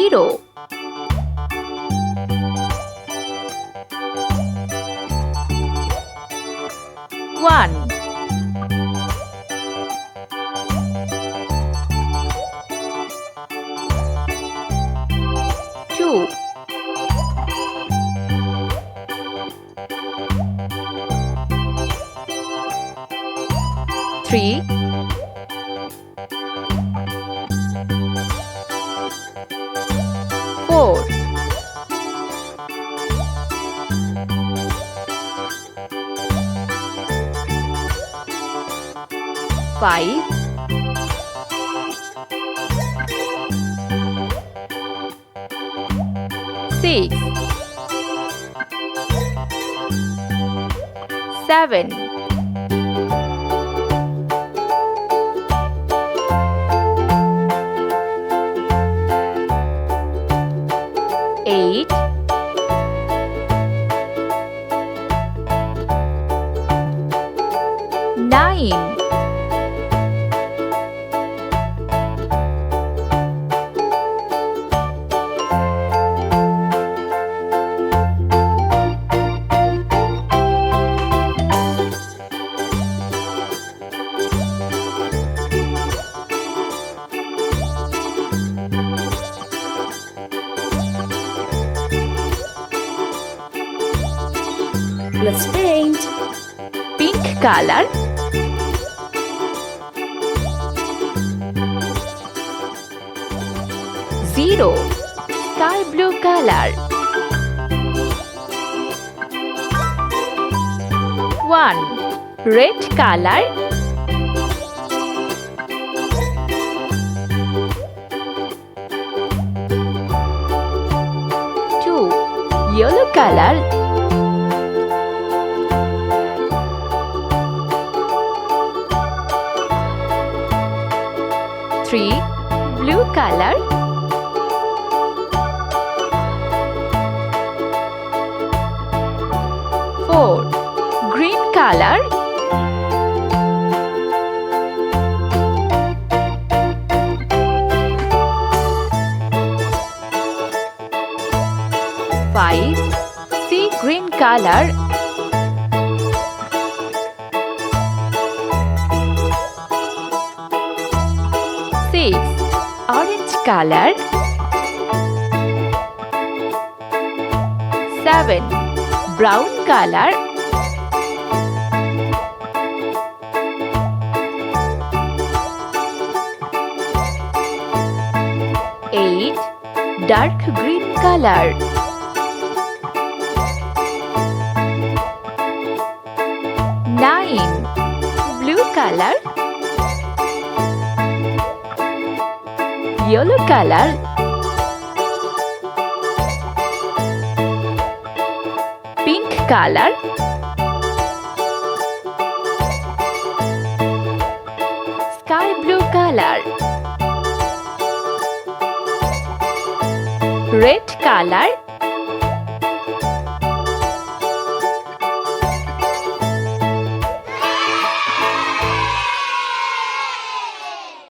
0. 1. 2. 3. 4. 5. 6. 7. 8. 9. 'Let's paint. Pink color. Zero. Sky blue color. 1. Red color. 2. Yellow color. 3. Blue color. 4. Green color. 5. Sea green color. 6. Orange color. 7. Brown color. 8. Dark green color. 9. Blue color. Yellow color. 'Pink color. 'Sky blue color. 'Red color.